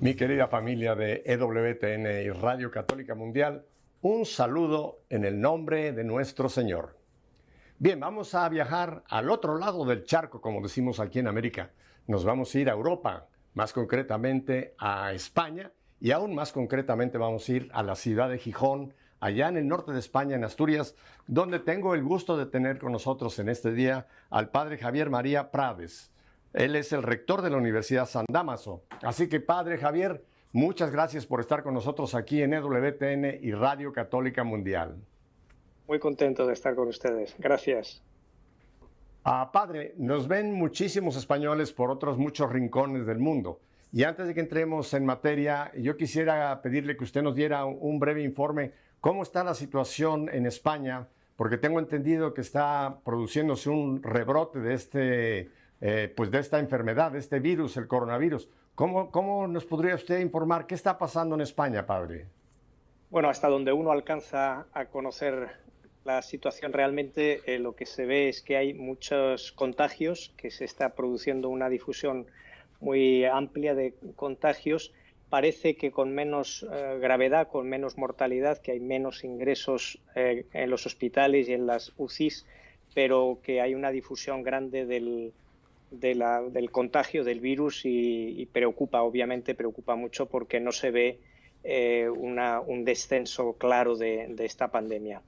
Mi querida familia de EWTN y Radio Católica Mundial, un saludo en el nombre de nuestro Señor. Bien, vamos a viajar al otro lado del charco, como decimos aquí en América. Nos vamos a ir a Europa, más concretamente a España, y aún más concretamente vamos a ir a la ciudad de Gijón, allá en el norte de España, en Asturias, donde tengo el gusto de tener con nosotros en este día al padre Javier María Prades. Él es el rector de la Universidad San Dámaso. Así que, padre Javier, muchas gracias por estar con nosotros aquí en EWTN y Radio Católica Mundial. Muy contento de estar con ustedes. Gracias. Padre, nos ven muchísimos españoles por otros muchos rincones del mundo. Y antes de que entremos en materia, yo quisiera pedirle que usted nos diera un breve informe. ¿Cómo está la situación en España? Porque tengo entendido que está produciéndose un rebrote de de esta enfermedad, de este virus, el coronavirus. ¿Cómo nos podría usted informar qué está pasando en España, padre? Bueno, hasta donde uno alcanza a conocer la situación realmente, lo que se ve es que hay muchos contagios, que se está produciendo una difusión muy amplia de contagios. Parece que con menos gravedad, con menos mortalidad, que hay menos ingresos en los hospitales y en las UCIs, pero que hay una difusión grande del contagio del virus y obviamente preocupa mucho porque no se ve un descenso claro de esta pandemia.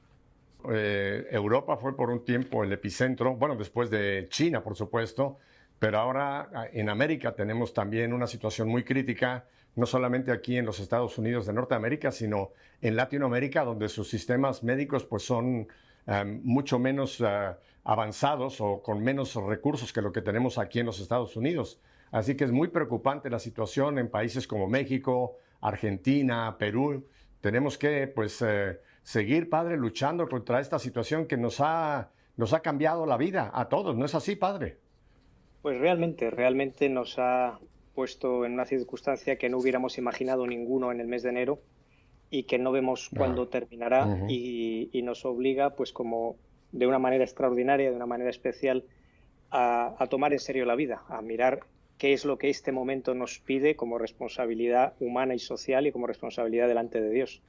Europa fue por un tiempo el epicentro, bueno, después de China, por supuesto, pero ahora en América tenemos también una situación muy crítica, no solamente aquí en los Estados Unidos de Norteamérica, sino en Latinoamérica, donde sus sistemas médicos pues son mucho menos avanzados o con menos recursos que lo que tenemos aquí en los Estados Unidos. Así que es muy preocupante la situación en países como México, Argentina, Perú. Tenemos que seguir, padre, luchando contra esta situación que nos ha cambiado la vida a todos. ¿No es así, padre? Pues realmente nos ha puesto en una circunstancia que no hubiéramos imaginado ninguno en el mes de enero y que no vemos cuándo terminará y nos obliga, pues como de una manera extraordinaria, de una manera especial, a tomar en serio la vida, a mirar qué es lo que este momento nos pide como responsabilidad humana y social y como responsabilidad delante de Dios.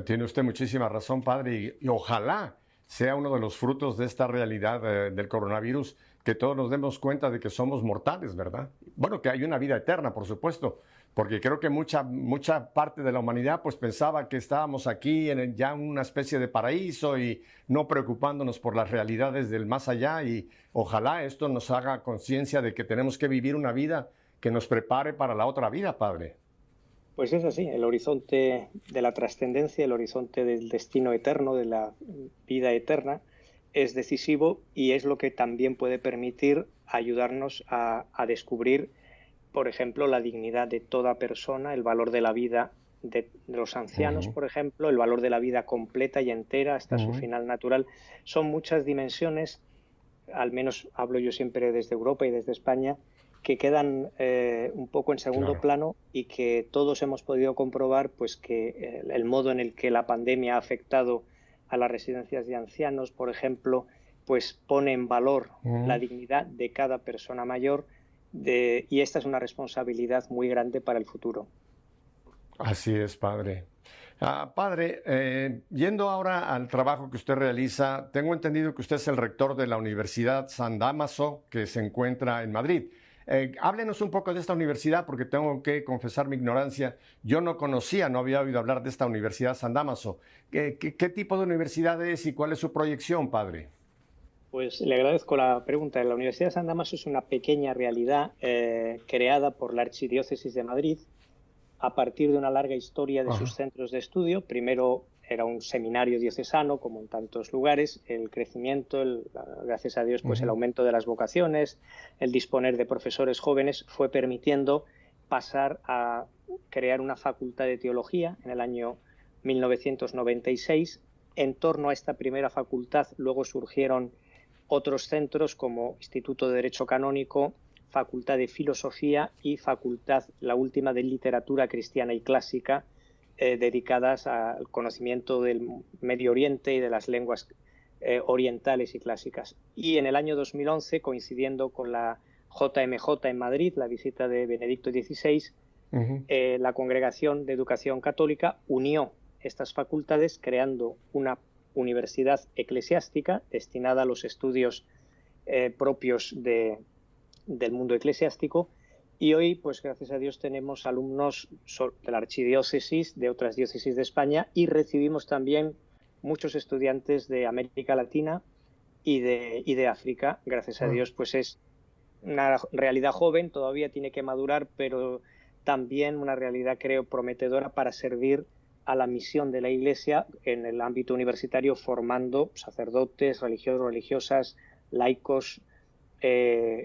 Tiene usted muchísima razón, padre, y ojalá sea uno de los frutos de esta realidad del coronavirus, que todos nos demos cuenta de que somos mortales, ¿verdad? Bueno, que hay una vida eterna, por supuesto, porque creo que mucha parte de la humanidad pues pensaba que estábamos aquí en ya una especie de paraíso y no preocupándonos por las realidades del más allá, y ojalá esto nos haga conciencia de que tenemos que vivir una vida que nos prepare para la otra vida, padre. Pues es así, el horizonte de la trascendencia, el horizonte del destino eterno, de la vida eterna, es decisivo y es lo que también puede permitir ayudarnos a descubrir, por ejemplo, la dignidad de toda persona, el valor de la vida de los ancianos, por ejemplo, el valor de la vida completa y entera hasta su final natural. Son muchas dimensiones, al menos hablo yo siempre desde Europa y desde España, que quedan un poco en segundo plano y que todos hemos podido comprobar pues que el modo en el que la pandemia ha afectado a las residencias de ancianos, por ejemplo, pues pone en valor la dignidad de cada persona mayor y esta es una responsabilidad muy grande para el futuro. Así es, padre. Padre, yendo ahora al trabajo que usted realiza, tengo entendido que usted es el rector de la Universidad San Dámaso, que se encuentra en Madrid. Háblenos un poco de esta universidad, porque tengo que confesar mi ignorancia. Yo no había oído hablar de esta Universidad San Dámaso. ¿Qué tipo de universidad es y cuál es su proyección, padre? Pues le agradezco la pregunta. La Universidad de San Dámaso es una pequeña realidad creada por la Archidiócesis de Madrid a partir de una larga historia de sus centros de estudio. Primero era un seminario diocesano, como en tantos lugares. El crecimiento, gracias a Dios, pues el aumento de las vocaciones, el disponer de profesores jóvenes fue permitiendo pasar a crear una facultad de teología en el año 1996. En torno a esta primera facultad luego surgieron otros centros como Instituto de Derecho Canónico, Facultad de Filosofía y Facultad, la última, de Literatura Cristiana y Clásica, dedicadas al conocimiento del Medio Oriente y de las lenguas orientales y clásicas. Y en el año 2011, coincidiendo con la JMJ en Madrid, la visita de Benedicto XVI, Ujú. la Congregación de Educación Católica unió estas facultades creando una universidad eclesiástica destinada a los estudios propios del mundo eclesiástico. Y hoy, pues gracias a Dios, tenemos alumnos de la archidiócesis, de otras diócesis de España, y recibimos también muchos estudiantes de América Latina y de África. Gracias a Ah, Dios, pues es una realidad joven, todavía tiene que madurar, pero también una realidad, creo, prometedora para servir a la misión de la Iglesia en el ámbito universitario, formando sacerdotes, religiosos, religiosas, laicos,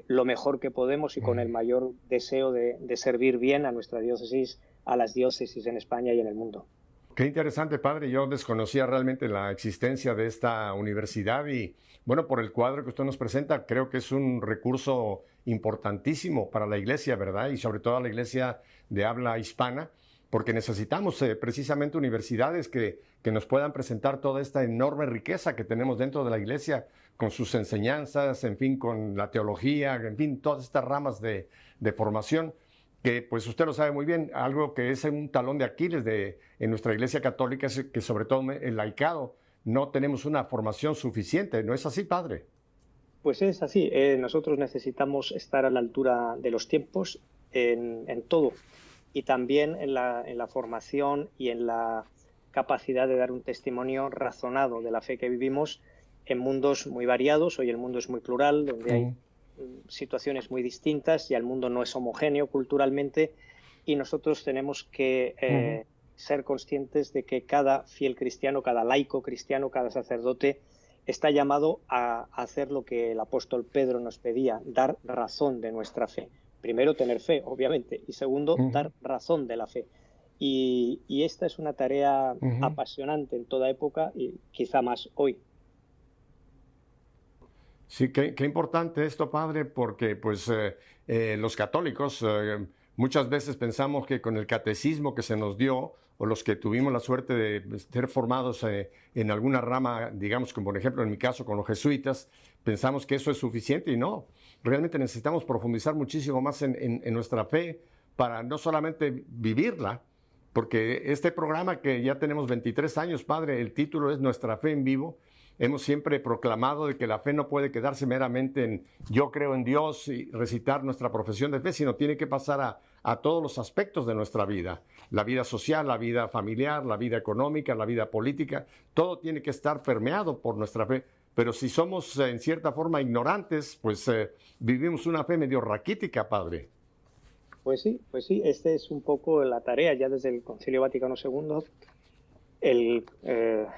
lo mejor que podemos y con el mm. mayor deseo de servir bien a nuestra diócesis, a las diócesis en España y en el mundo. Qué interesante, padre. Yo desconocía realmente la existencia de esta universidad y, bueno, por el cuadro que usted nos presenta, creo que es un recurso importantísimo para la iglesia, ¿verdad? Y sobre todo a la iglesia de habla hispana, porque necesitamos precisamente universidades que nos puedan presentar toda esta enorme riqueza que tenemos dentro de la iglesia, con sus enseñanzas, en fin, con la teología, en fin, todas estas ramas de formación que pues usted lo sabe muy bien, algo que es un talón de Aquiles en nuestra Iglesia Católica es que sobre todo el laicado no tenemos una formación suficiente, ¿no es así, padre? Pues es así, nosotros necesitamos estar a la altura de los tiempos en todo y también en la formación y en la capacidad de dar un testimonio razonado de la fe que vivimos en mundos muy variados. Hoy el mundo es muy plural, donde hay Mm, situaciones muy distintas y el mundo no es homogéneo culturalmente y nosotros tenemos que ujú. ser conscientes de que cada fiel cristiano, cada laico cristiano, cada sacerdote está llamado a hacer lo que el apóstol Pedro nos pedía, dar razón de nuestra fe. Primero, tener fe, obviamente, y segundo, Ujú, dar razón de la fe. Y esta es una tarea ujú. apasionante en toda época y quizá más hoy. Sí, qué importante esto, padre, porque pues los católicos muchas veces pensamos que con el catecismo que se nos dio, o los que tuvimos la suerte de ser formados en alguna rama, digamos, como por ejemplo en mi caso con los jesuitas, pensamos que eso es suficiente y no. Realmente necesitamos profundizar muchísimo más en nuestra fe para no solamente vivirla, porque este programa que ya tenemos 23 años, padre, el título es Nuestra Fe en Vivo. Hemos siempre proclamado de que la fe no puede quedarse meramente en yo creo en Dios y recitar nuestra profesión de fe, sino tiene que pasar a todos los aspectos de nuestra vida. La vida social, la vida familiar, la vida económica, la vida política, todo tiene que estar permeado por nuestra fe. Pero si somos en cierta forma ignorantes, pues vivimos una fe medio raquítica, padre. Pues sí, esta es un poco la tarea ya desde el Concilio Vaticano II.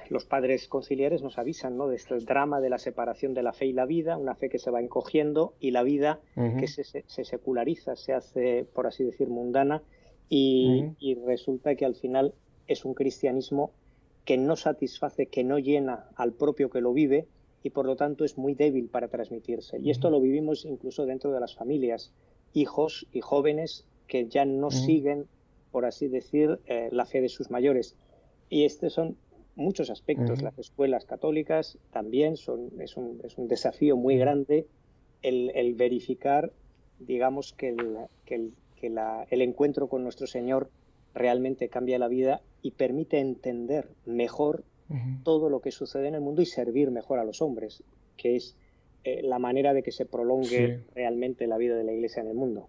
Los padres conciliares nos avisan, ¿no?, de este drama de la separación de la fe y la vida, una fe que se va encogiendo y la vida Uh que -huh, se seculariza, se hace, por así decir, mundana uh -huh, y resulta que al final es un cristianismo que no satisface, que no llena al propio que lo vive y por lo tanto es muy débil para transmitirse. Y esto lo vivimos incluso dentro de las familias, hijos y jóvenes que ya no uh -huh, siguen, por así decir, la fe de sus mayores. Y estos son muchos uh aspectos. -huh, Las escuelas católicas también es un desafío muy grande el verificar, digamos, el encuentro con nuestro Señor realmente cambia la vida y permite entender mejor uh -huh. todo lo que sucede en el mundo y servir mejor a los hombres, que es la manera de que se prolongue Sí. realmente la vida de la Iglesia en el mundo.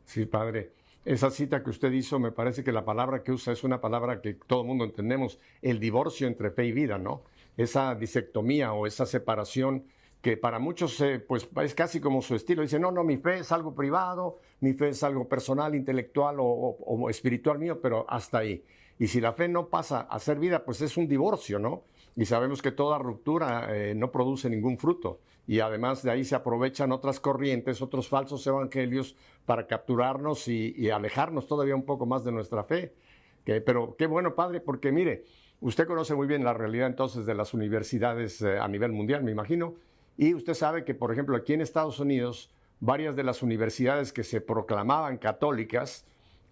Sí, padre. Esa cita que usted hizo, me parece que la palabra que usa es una palabra que todo el mundo entendemos, el divorcio entre fe y vida, ¿no? Esa disectomía o esa separación que para muchos pues es casi como su estilo. Dicen, no, no, mi fe es algo privado, mi fe es algo personal, intelectual o espiritual mío, pero hasta ahí. Y si la fe no pasa a ser vida, pues es un divorcio, ¿no? Y sabemos que toda ruptura no produce ningún fruto. Y además de ahí se aprovechan otras corrientes, otros falsos evangelios para capturarnos y alejarnos todavía un poco más de nuestra fe. Pero qué bueno, padre, porque mire, usted conoce muy bien la realidad entonces de las universidades a nivel mundial, me imagino, y usted sabe que, por ejemplo, aquí en Estados Unidos, varias de las universidades que se proclamaban católicas,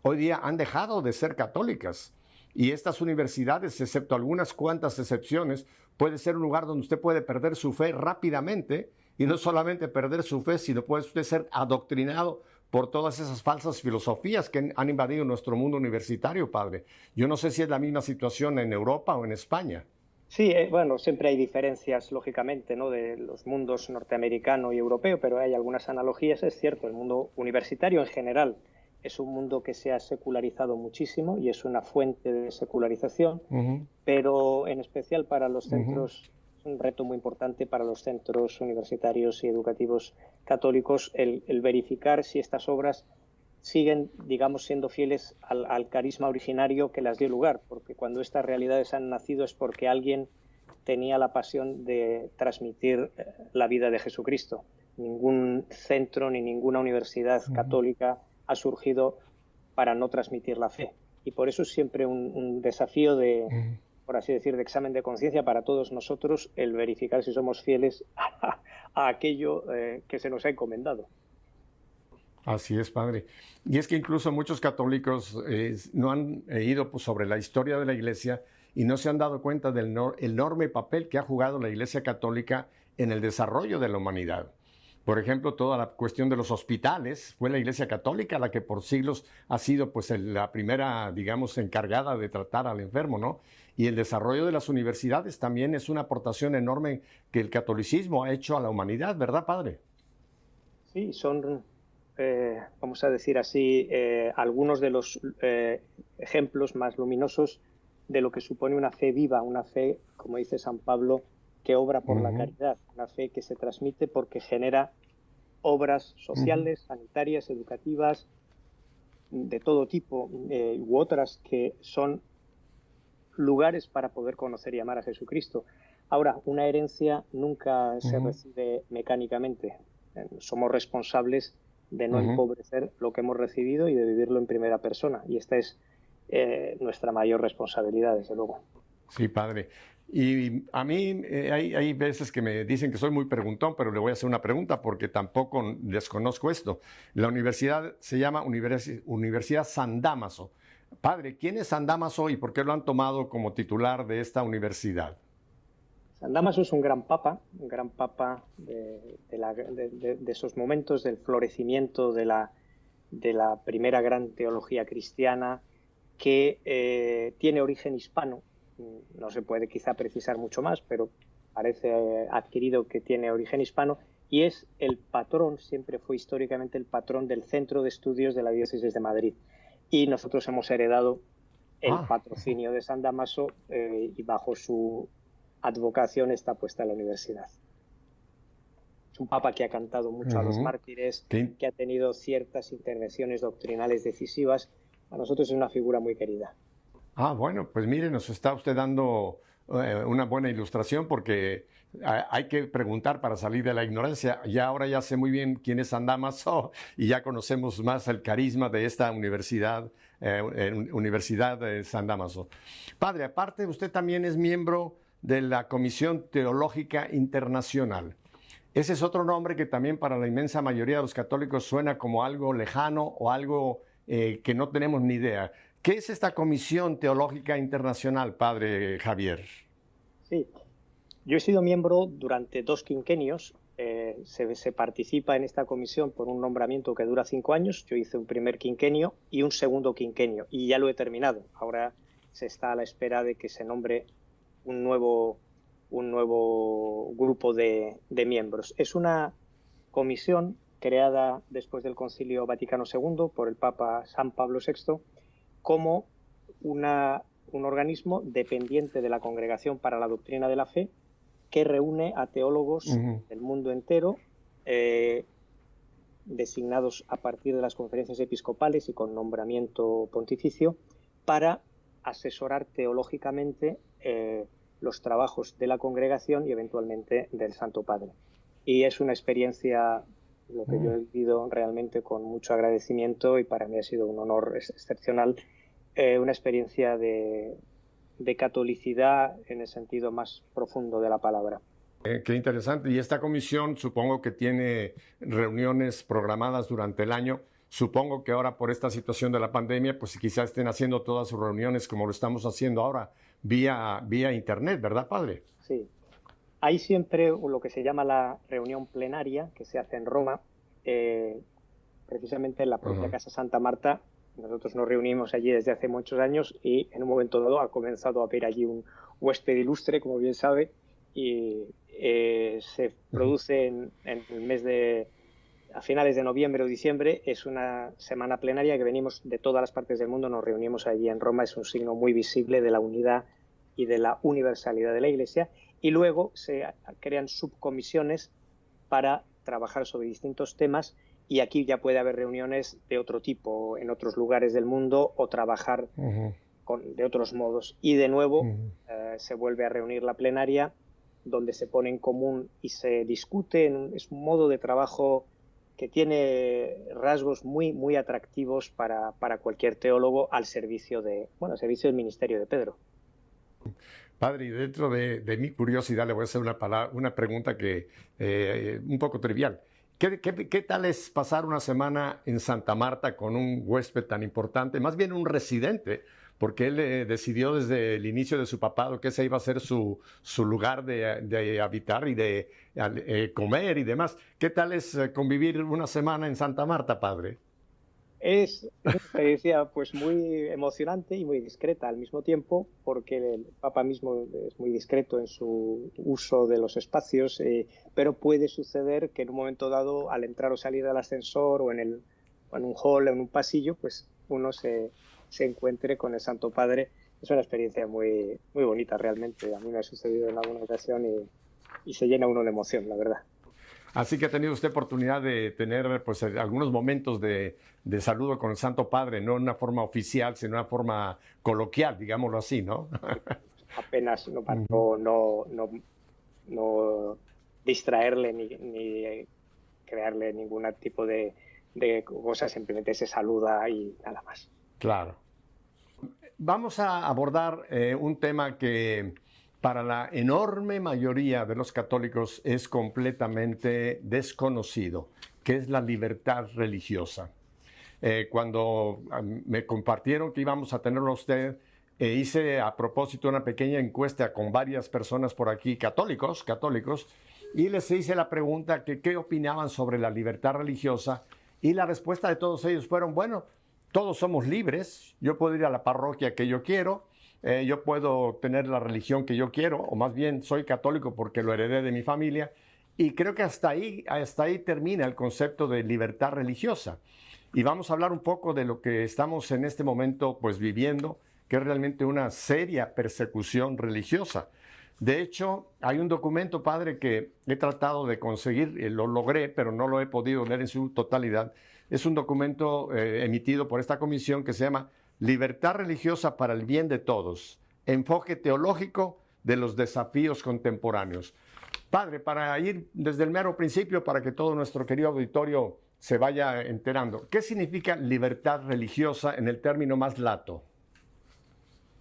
hoy día han dejado de ser católicas. Y estas universidades, excepto algunas cuantas excepciones, puede ser un lugar donde usted puede perder su fe rápidamente y no solamente perder su fe, sino puede usted ser adoctrinado por todas esas falsas filosofías que han invadido nuestro mundo universitario, padre. Yo no sé si es la misma situación en Europa o en España. Sí, bueno, siempre hay diferencias, lógicamente, ¿no? De los mundos norteamericano y europeo, pero hay algunas analogías, es cierto. El mundo universitario en general es un mundo que se ha secularizado muchísimo y es una fuente de secularización, Ujú, pero en especial para los ujú, centros, es un reto muy importante para los centros universitarios y educativos católicos el verificar si estas obras siguen, digamos, siendo fieles al carisma originario que las dio lugar, porque cuando estas realidades han nacido es porque alguien tenía la pasión de transmitir la vida de Jesucristo. Ningún centro ni ninguna universidad ujú, católica ha surgido para no transmitir la fe. Y por eso es siempre un desafío de, ujú. por así decir, de examen de conciencia para todos nosotros el verificar si somos fieles a aquello que se nos ha encomendado. Así es, padre. Y es que incluso muchos católicos no han ido pues, sobre la historia de la Iglesia y no se han dado cuenta del enorme papel que ha jugado la Iglesia católica en el desarrollo de la humanidad. Por ejemplo, toda la cuestión de los hospitales, fue la Iglesia Católica la que por siglos ha sido pues la primera, digamos, encargada de tratar al enfermo, ¿no? Y el desarrollo de las universidades también es una aportación enorme que el catolicismo ha hecho a la humanidad, ¿verdad, padre? Sí, son, vamos a decir así, algunos de los ejemplos más luminosos de lo que supone una fe viva, una fe, como dice San Pablo, que obra por la Ujú, caridad, una fe que se transmite porque genera obras ujú, sociales, sanitarias, educativas, de todo tipo, u otras que son lugares para poder conocer y amar a Jesucristo. Ahora, una herencia nunca se ujú, recibe mecánicamente. Somos responsables de no ujú. empobrecer lo que hemos recibido y de vivirlo en primera persona. Y esta es nuestra mayor responsabilidad, desde luego. Sí, padre. Y a mí hay veces que me dicen que soy muy preguntón, pero le voy a hacer una pregunta porque tampoco desconozco esto. La universidad se llama Universidad San Dámaso. Padre, ¿quién es San Dámaso y por qué lo han tomado como titular de esta universidad? San Damaso es un gran papa de esos momentos del florecimiento de la primera gran teología cristiana que tiene origen hispano. No se puede quizá precisar mucho más, pero parece adquirido que tiene origen hispano y es el patrón, siempre fue históricamente el patrón del Centro de Estudios de la Diócesis de Madrid. Y nosotros hemos heredado el Ah, patrocinio de San Damaso y bajo su advocación está puesta la universidad. Es un papa que ha cantado mucho a los ujú. mártires, Qué, que ha tenido ciertas intervenciones doctrinales decisivas. A nosotros es una figura muy querida. Bueno, pues mire, nos está usted dando una buena ilustración porque hay que preguntar para salir de la ignorancia. Ya ahora ya sé muy bien quién es San Damaso y ya conocemos más el carisma de esta universidad, Universidad de San Damaso. Padre, aparte usted también es miembro de la Comisión Teológica Internacional. Ese es otro nombre que también para la inmensa mayoría de los católicos suena como algo lejano o algo que no tenemos ni idea. ¿Qué es esta Comisión Teológica Internacional, padre Javier? Sí, yo he sido miembro durante 2 quinquenios. Se participa en esta comisión por un nombramiento que dura 5 años. Yo hice un primer quinquenio y un segundo quinquenio y ya lo he terminado. Ahora se está a la espera de que se nombre un nuevo, un nuevo grupo de miembros. Es una comisión creada después del Concilio Vaticano II por el Papa San Pablo VI como un organismo dependiente de la Congregación para la Doctrina de la Fe que reúne a teólogos Ujú, del mundo entero eh, designados a partir de las conferencias episcopales y con nombramiento pontificio para asesorar teológicamente los trabajos de la congregación y eventualmente del Santo Padre. Y es una experiencia, lo que yo ujú. he vivido realmente con mucho agradecimiento y para mí ha sido un honor excepcional, una experiencia de catolicidad en el sentido más profundo de la palabra. Qué interesante. Y esta comisión supongo que tiene reuniones programadas durante el año. Supongo que ahora por esta situación de la pandemia, pues quizás estén haciendo todas sus reuniones como lo estamos haciendo ahora, vía internet, ¿verdad, padre? Sí, hay siempre lo que se llama la reunión plenaria que se hace en Roma, eh, precisamente en la propia Casa Santa Marta. Nosotros nos reunimos allí desde hace muchos años y en un momento dado ha comenzado a haber allí un huésped ilustre, como bien sabe, y se produce en el mes a finales de noviembre o diciembre. Es una semana plenaria que venimos de todas las partes del mundo, nos reunimos allí en Roma. Es un signo muy visible de la unidad y de la universalidad de la Iglesia, y luego se crean subcomisiones para trabajar sobre distintos temas, y aquí ya puede haber reuniones de otro tipo en otros lugares del mundo o trabajar de otros modos. Y de nuevo se vuelve a reunir la plenaria, donde se pone en común y se discute. Es un modo de trabajo que tiene rasgos muy, muy atractivos para cualquier teólogo al servicio al servicio del ministerio de Pedro. Padre, y dentro de mi curiosidad le voy a hacer una pregunta que un poco trivial. ¿Qué tal es pasar una semana en Santa Marta con un huésped tan importante, más bien un residente, porque él decidió desde el inicio de su papado que ese iba a ser su lugar de habitar y de comer y demás? ¿Qué tal es convivir una semana en Santa Marta, padre? Es una experiencia pues muy emocionante y muy discreta al mismo tiempo, porque el Papa mismo es muy discreto en su uso de los espacios, pero puede suceder que en un momento dado, al entrar o salir del ascensor o en un hall o en un pasillo, pues uno se encuentre con el Santo Padre. Es una experiencia muy, muy bonita realmente. A mí me ha sucedido en alguna ocasión y se llena uno de emoción, la verdad. Así que ha tenido usted oportunidad de tener pues algunos momentos de saludo con el Santo Padre, no en una forma oficial, sino en una forma coloquial, digámoslo así, ¿no? Apenas no distraerle ni crearle ningún tipo de cosas, simplemente se saluda y nada más. Claro. Vamos a abordar un tema que para la enorme mayoría de los católicos es completamente desconocido, que es la libertad religiosa. Cuando me compartieron que íbamos a tenerlo a usted, hice a propósito una pequeña encuesta con varias personas por aquí, católicos, y les hice la pregunta que qué opinaban sobre la libertad religiosa, y la respuesta de todos ellos fueron, bueno, todos somos libres, yo puedo ir a la parroquia que yo quiero, yo puedo tener la religión que yo quiero, o más bien soy católico porque lo heredé de mi familia, y creo que hasta ahí termina el concepto de libertad religiosa. Y vamos a hablar un poco de lo que estamos en este momento pues viviendo, que es realmente una seria persecución religiosa. De hecho, hay un documento, padre, que he tratado de conseguir, lo logré, pero no lo he podido leer en su totalidad. Es un documento emitido por esta comisión que se llama Libertad religiosa para el bien de todos, enfoque teológico de los desafíos contemporáneos. Padre, para ir desde el mero principio, para que todo nuestro querido auditorio se vaya enterando, ¿qué significa libertad religiosa en el término más lato?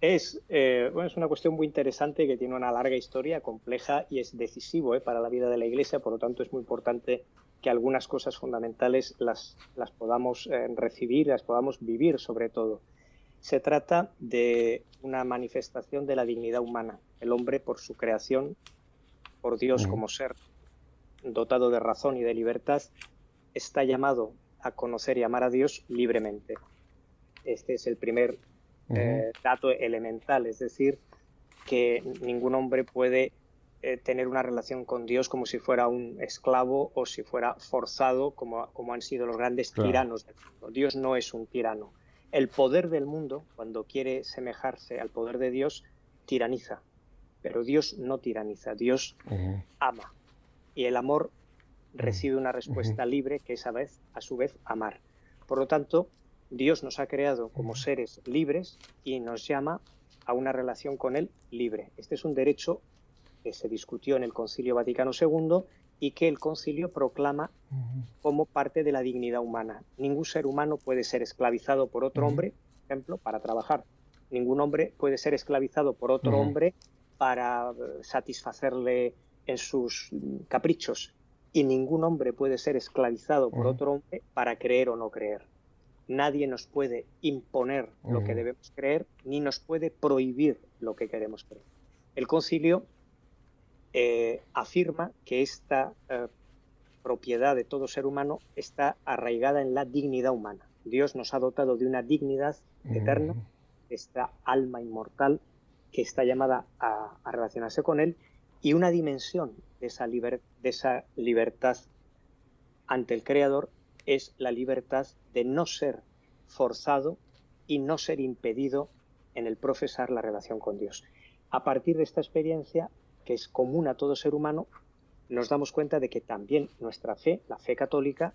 Es una cuestión muy interesante que tiene una larga historia, compleja, y es decisivo para la vida de la Iglesia. Por lo tanto, es muy importante que algunas cosas fundamentales las podamos recibir, las podamos vivir sobre todo. Se trata de una manifestación de la dignidad humana. El hombre, por su creación, por Dios como ser dotado de razón y de libertad, está llamado a conocer y amar a Dios libremente. Este es el primer dato elemental, es decir, que ningún hombre puede tener una relación con Dios como si fuera un esclavo o si fuera forzado, como han sido los grandes tiranos del mundo. Dios no es un tirano. El poder del mundo, cuando quiere semejarse al poder de Dios, tiraniza. Pero Dios no tiraniza, Dios ama. Y el amor recibe una respuesta libre, que es a su vez amar. Por lo tanto, Dios nos ha creado como seres libres y nos llama a una relación con Él libre. Este es un derecho que se discutió en el Concilio Vaticano II y que el Concilio proclama como parte de la dignidad humana. Ningún ser humano puede ser esclavizado por otro hombre, por ejemplo, para trabajar. Ningún hombre puede ser esclavizado por otro hombre para satisfacerle en sus caprichos. Y ningún hombre puede ser esclavizado por otro hombre para creer o no creer. Nadie nos puede imponer lo que debemos creer, ni nos puede prohibir lo que queremos creer. El Concilio afirma que esta propiedad de todo ser humano está arraigada en la dignidad humana. Dios nos ha dotado de una dignidad eterna, esta alma inmortal que está llamada a relacionarse con Él, y una dimensión de esa libertad ante el Creador es la libertad de no ser forzado y no ser impedido en el profesar la relación con Dios. A partir de esta experiencia, que es común a todo ser humano, nos damos cuenta de que también nuestra fe, la fe católica,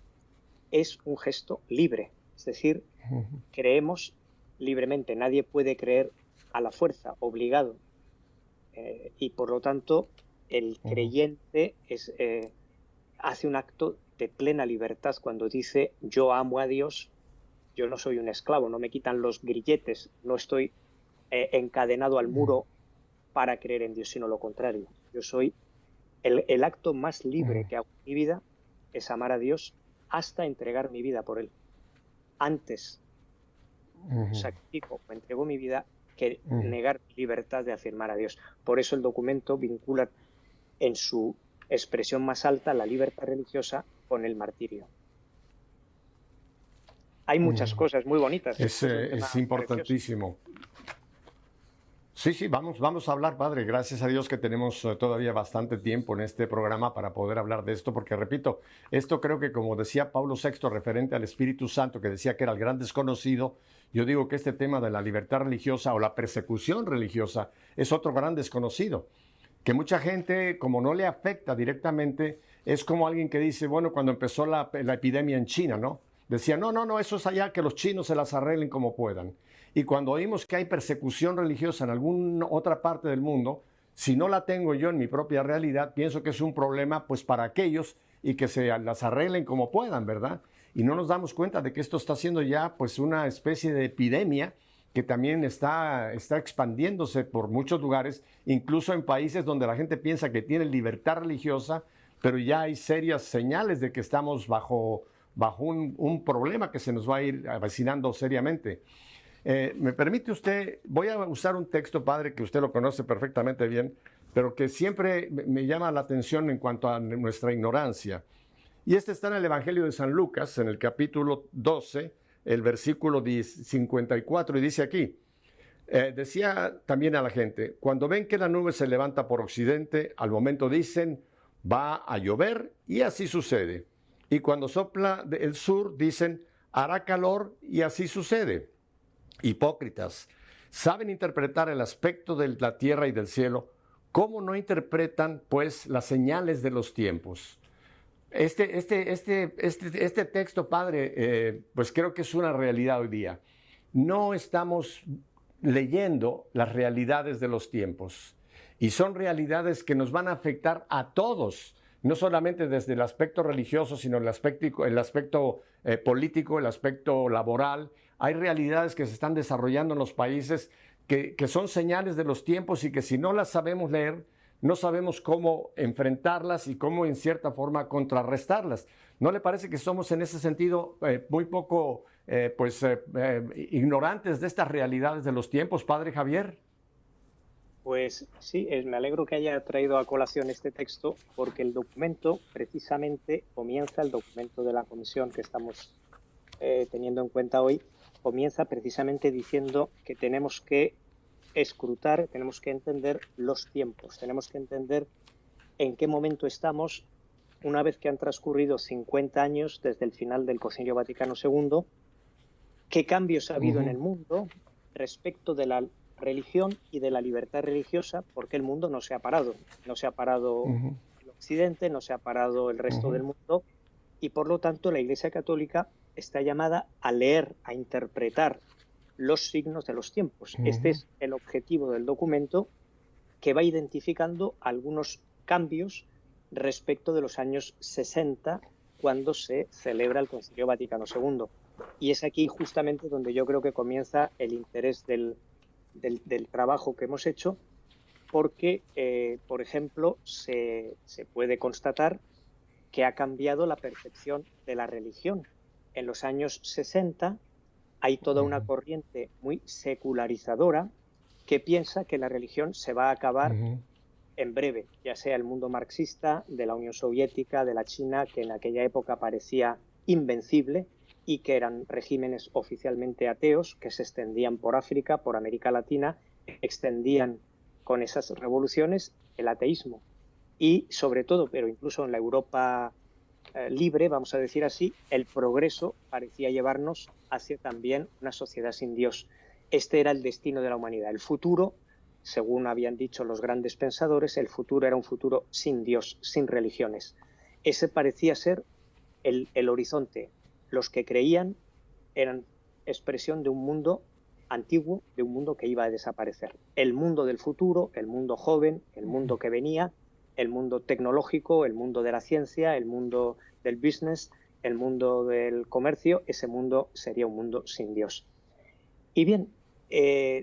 es un gesto libre. Es decir, creemos libremente. Nadie puede creer a la fuerza, obligado. Y por lo tanto, el creyente hace un acto de plena libertad cuando dice: yo amo a Dios, yo no soy un esclavo, no me quitan los grilletes, no estoy encadenado al muro para creer en Dios, sino lo contrario. Yo soy el acto más libre que hago en mi vida es amar a Dios hasta entregar mi vida por Él. Antes sacrifico o entrego mi vida que negar mi libertad de afirmar a Dios. Por eso el documento vincula en su expresión más alta la libertad religiosa con el martirio. Hay muchas cosas muy bonitas. Es importantísimo. Sí, vamos a hablar, padre. Gracias a Dios que tenemos todavía bastante tiempo en este programa para poder hablar de esto, porque repito, esto creo que, como decía Pablo VI referente al Espíritu Santo, que decía que era el gran desconocido, yo digo que este tema de la libertad religiosa o la persecución religiosa es otro gran desconocido, que mucha gente, como no le afecta directamente, es como alguien que dice, bueno, cuando empezó la epidemia en China, ¿no? Decía, no, eso es allá, que los chinos se las arreglen como puedan. Y cuando oímos que hay persecución religiosa en alguna otra parte del mundo, si no la tengo yo en mi propia realidad, pienso que es un problema pues para aquellos y que se las arreglen como puedan, ¿verdad? Y no nos damos cuenta de que esto está siendo ya pues una especie de epidemia que también está expandiéndose por muchos lugares, incluso en países donde la gente piensa que tiene libertad religiosa, pero ya hay serias señales de que estamos bajo un problema que se nos va a ir avecinando seriamente. ¿Me permite usted? Voy a usar un texto, padre, que usted lo conoce perfectamente bien, pero que siempre me llama la atención en cuanto a nuestra ignorancia. Y este está en el Evangelio de San Lucas, en el capítulo 12, el versículo 54, y dice aquí, decía también a la gente, cuando ven que la nube se levanta por occidente, al momento dicen, va a llover, y así sucede. Y cuando sopla del sur, dicen, hará calor, y así sucede. Hipócritas, saben interpretar el aspecto de la tierra y del cielo, ¿cómo no interpretan, pues, las señales de los tiempos? Este texto, padre, pues creo que es una realidad hoy día. No estamos leyendo las realidades de los tiempos, y son realidades que nos van a afectar a todos, no solamente desde el aspecto religioso, sino el aspecto político, el aspecto laboral. Hay realidades que se están desarrollando en los países que son señales de los tiempos y que si no las sabemos leer, no sabemos cómo enfrentarlas y cómo en cierta forma contrarrestarlas. ¿No le parece que somos en ese sentido muy poco ignorantes de estas realidades de los tiempos, padre Javier? Pues sí, me alegro que haya traído a colación este texto, porque el documento precisamente comienza, el documento de la comisión que estamos teniendo en cuenta hoy, comienza precisamente diciendo que tenemos que escrutar, tenemos que entender los tiempos, tenemos que entender en qué momento estamos una vez que han transcurrido 50 años desde el final del Concilio Vaticano II, qué cambios ha habido en el mundo respecto de la religión y de la libertad religiosa, porque el mundo no se ha parado. No se ha parado el Occidente, no se ha parado el resto del mundo, y por lo tanto la Iglesia Católica está llamada a leer, a interpretar los signos de los tiempos. Este es el objetivo del documento, que va identificando algunos cambios respecto de los años 60, cuando se celebra el Concilio Vaticano II. Y es aquí justamente donde yo creo que comienza el interés del trabajo que hemos hecho, porque, por ejemplo, se puede constatar que ha cambiado la percepción de la religión. En los años 60 hay toda una corriente muy secularizadora que piensa que la religión se va a acabar en breve, ya sea el mundo marxista, de la Unión Soviética, de la China, que en aquella época parecía invencible y que eran regímenes oficialmente ateos que se extendían por África, por América Latina, extendían con esas revoluciones el ateísmo. Y sobre todo, pero incluso en la Europa libre, vamos a decir así, el progreso parecía llevarnos hacia también una sociedad sin Dios. Este era el destino de la humanidad. El futuro, según habían dicho los grandes pensadores, el futuro era un futuro sin Dios, sin religiones. Ese parecía ser el horizonte. Los que creían eran expresión de un mundo antiguo, de un mundo que iba a desaparecer. El mundo del futuro, el mundo joven, el mundo que venía, el mundo tecnológico, el mundo de la ciencia, el mundo del business, el mundo del comercio, ese mundo sería un mundo sin Dios. Y bien,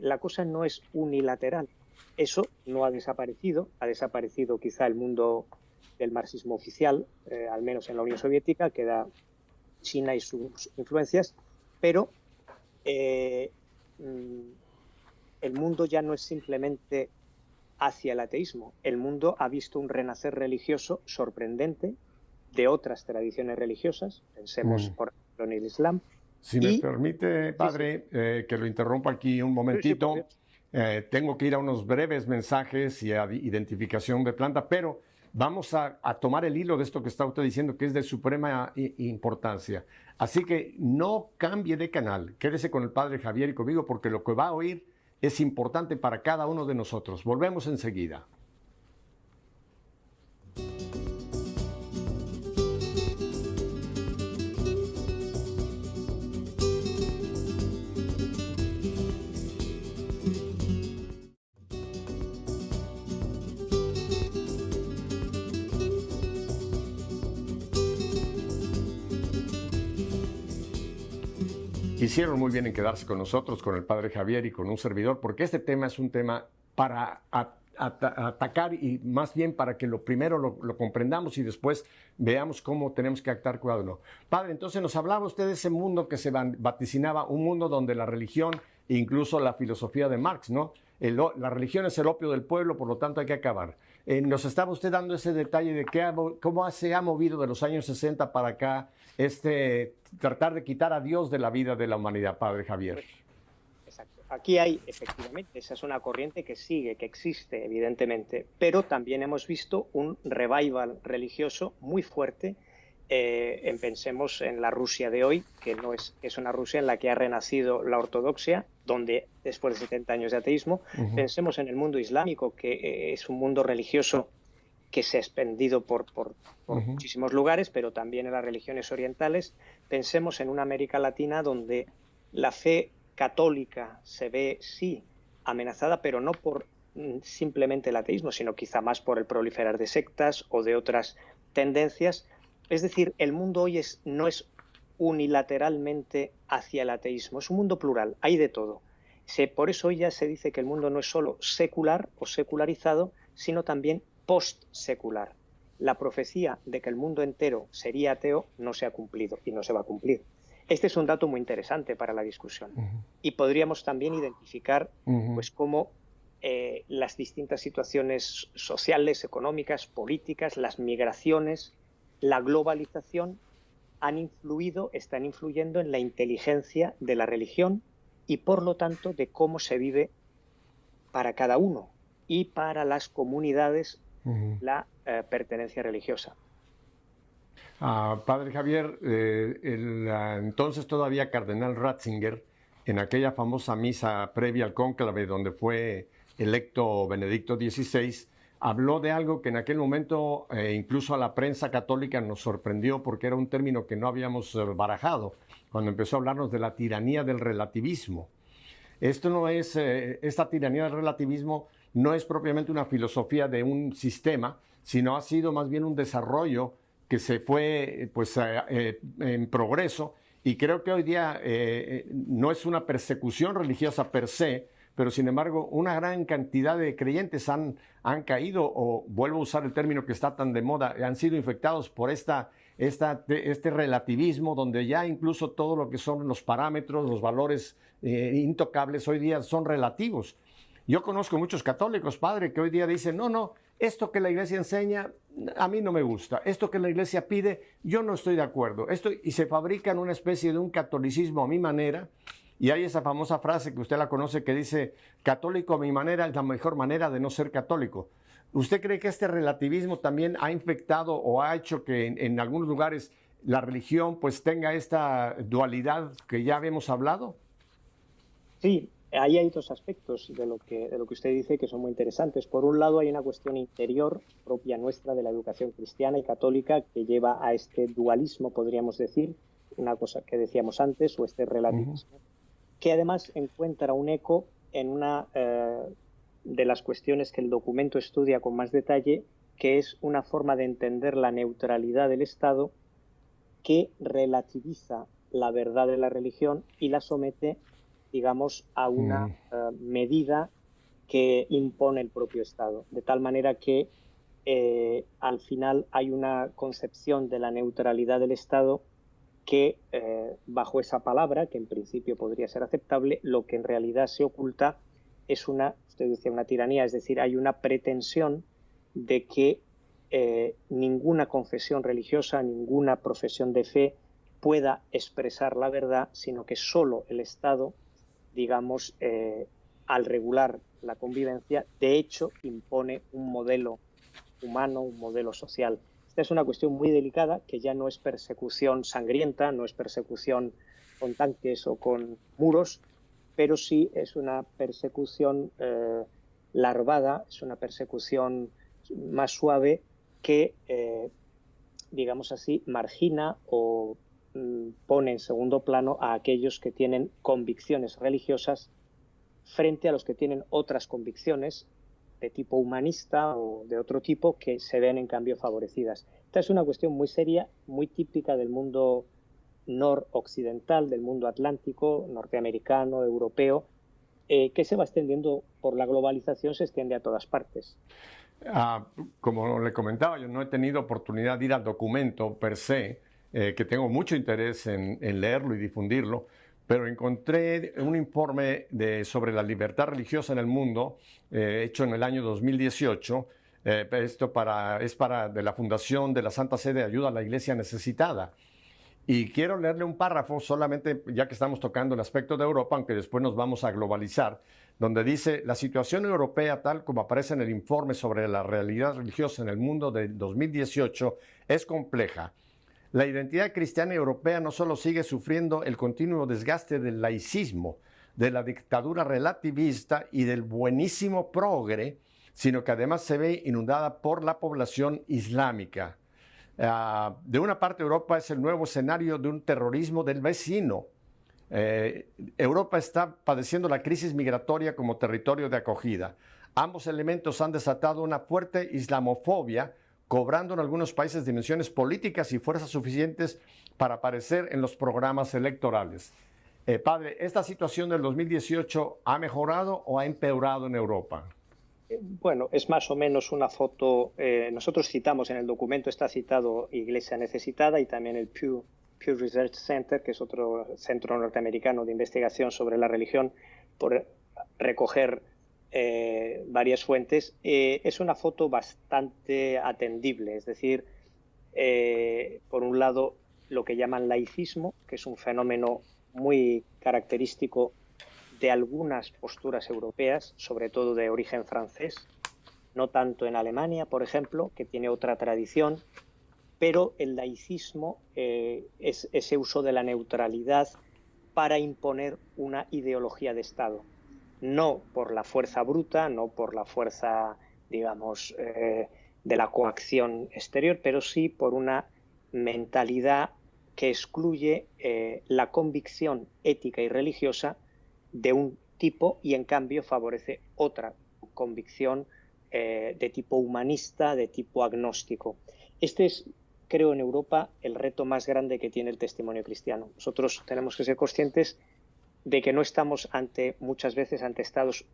la cosa no es unilateral. Eso no ha desaparecido quizá el mundo del marxismo oficial, al menos en la Unión Soviética, queda China y sus influencias, pero el mundo ya no es simplemente hacia el ateísmo. El mundo ha visto un renacer religioso sorprendente de otras tradiciones religiosas, pensemos por ejemplo en el Islam. Si me permite, padre, que lo interrumpa aquí un momentito, tengo que ir a unos breves mensajes y a identificación de planta, pero vamos a tomar el hilo de esto que está usted diciendo, que es de suprema importancia. Así que no cambie de canal, quédese con el padre Javier y conmigo, porque lo que va a oír es importante para cada uno de nosotros. Volvemos enseguida. Hicieron muy bien en quedarse con nosotros, con el padre Javier y con un servidor, porque este tema es un tema para atacar y más bien para que lo primero lo comprendamos y después veamos cómo tenemos que actuar cuidado o no. Padre, entonces nos hablaba usted de ese mundo que se vaticinaba, un mundo donde la religión e incluso la filosofía de Marx, ¿no? La religión es el opio del pueblo, por lo tanto hay que acabar. Nos estaba usted dando ese detalle de cómo se ha movido de los años 60 para acá tratar de quitar a Dios de la vida de la humanidad, padre Javier. Exacto. Aquí hay, efectivamente, esa es una corriente que sigue, que existe, evidentemente, pero también hemos visto un revival religioso muy fuerte. Pensemos en la Rusia de hoy, que es una Rusia en la que ha renacido la ortodoxia, donde después de 70 años de ateísmo, pensemos en el mundo islámico, que es un mundo religioso que se ha expandido por muchísimos lugares, pero también en las religiones orientales. Pensemos en una América Latina donde la fe católica se ve, sí, amenazada, pero no por simplemente el ateísmo, sino quizá más por el proliferar de sectas o de otras tendencias. Es decir, el mundo hoy no es unilateralmente hacia el ateísmo, es un mundo plural, hay de todo. Por eso hoy ya se dice que el mundo no es solo secular o secularizado, sino también post-secular. La profecía de que el mundo entero sería ateo no se ha cumplido y no se va a cumplir. Este es un dato muy interesante para la discusión. Y podríamos también identificar pues, cómo las distintas situaciones sociales, económicas, políticas, las migraciones, la globalización están influyendo en la inteligencia de la religión y, por lo tanto, de cómo se vive para cada uno y para las comunidades la pertenencia religiosa. Padre Javier, entonces todavía cardenal Ratzinger, en aquella famosa misa previa al cónclave donde fue electo Benedicto XVI, habló de algo que en aquel momento incluso a la prensa católica nos sorprendió porque era un término que no habíamos barajado, cuando empezó a hablarnos de la tiranía del relativismo. Esta tiranía del relativismo no es propiamente una filosofía de un sistema, sino ha sido más bien un desarrollo que se fue en progreso, y creo que hoy día no es una persecución religiosa per se, pero sin embargo una gran cantidad de creyentes han caído, o vuelvo a usar el término que está tan de moda, han sido infectados por este relativismo, donde ya incluso todo lo que son los parámetros, los valores intocables hoy día son relativos. Yo conozco muchos católicos, padre, que hoy día dicen, no, esto que la iglesia enseña a mí no me gusta, esto que la iglesia pide yo no estoy de acuerdo, y se fabrican una especie de un catolicismo a mi manera. Y hay esa famosa frase que usted la conoce que dice, católico a mi manera es la mejor manera de no ser católico. ¿Usted cree que este relativismo también ha infectado o ha hecho que en algunos lugares la religión pues tenga esta dualidad que ya habíamos hablado? Sí, ahí hay dos aspectos de lo que usted dice que son muy interesantes. Por un lado, hay una cuestión interior propia nuestra de la educación cristiana y católica que lleva a este dualismo, podríamos decir, una cosa que decíamos antes, o este relativismo, que además encuentra un eco en una de las cuestiones que el documento estudia con más detalle, que es una forma de entender la neutralidad del Estado que relativiza la verdad de la religión y la somete, digamos, a una medida que impone el propio Estado, de tal manera que al final hay una concepción de la neutralidad del Estado que bajo esa palabra, que en principio podría ser aceptable, lo que en realidad se oculta es usted decía, una tiranía, es decir, hay una pretensión de que ninguna confesión religiosa, ninguna profesión de fe pueda expresar la verdad, sino que solo el Estado, digamos, al regular la convivencia, de hecho impone un modelo humano, un modelo social. Esta es una cuestión muy delicada que ya no es persecución sangrienta, no es persecución con tanques o con muros, pero sí es una persecución larvada, es una persecución más suave que, digamos así, margina o pone en segundo plano a aquellos que tienen convicciones religiosas frente a los que tienen otras convicciones de tipo humanista o de otro tipo que se ven en cambio favorecidas. Esta es una cuestión muy seria, muy típica del mundo noroccidental, del mundo atlántico, norteamericano, europeo, que se va extendiendo por la globalización, se extiende a todas partes. Como le comentaba, yo no he tenido oportunidad de ir al documento per se, que tengo mucho interés en leerlo y difundirlo, pero encontré un informe sobre la libertad religiosa en el mundo, hecho en el año 2018. Esto es de la Fundación de la Santa Sede Ayuda a la Iglesia Necesitada. Y quiero leerle un párrafo solamente, ya que estamos tocando el aspecto de Europa, aunque después nos vamos a globalizar, donde dice, la situación europea, tal como aparece en el informe sobre la realidad religiosa en el mundo de 2018, es compleja. La identidad cristiana europea no solo sigue sufriendo el continuo desgaste del laicismo, de la dictadura relativista y del buenísimo progre, sino que además se ve inundada por la población islámica. De una parte, Europa es el nuevo escenario de un terrorismo del vecino. Europa está padeciendo la crisis migratoria como territorio de acogida. Ambos elementos han desatado una fuerte islamofobia, cobrando en algunos países dimensiones políticas y fuerzas suficientes para aparecer en los programas electorales. Padre, ¿esta situación del 2018 ha mejorado o ha empeorado en Europa? Bueno, es más o menos una foto. Nosotros citamos en el documento, está citado Iglesia Necesitada y también el Pew Research Center, que es otro centro norteamericano de investigación sobre la religión, por recoger varias fuentes. Es una foto bastante atendible, es decir, por un lado, lo que llaman laicismo, que es un fenómeno muy característico de algunas posturas europeas, sobre todo de origen francés, no tanto en Alemania, por ejemplo, que tiene otra tradición, pero el laicismo es ese uso de la neutralidad para imponer una ideología de Estado, no por la fuerza bruta, no por la fuerza, digamos, de la coacción exterior, pero sí por una mentalidad que excluye la convicción ética y religiosa de un tipo y en cambio favorece otra convicción de tipo humanista, de tipo agnóstico. Este es, creo, en Europa el reto más grande que tiene el testimonio cristiano. Nosotros tenemos que ser conscientes de que no estamos muchas veces ante estados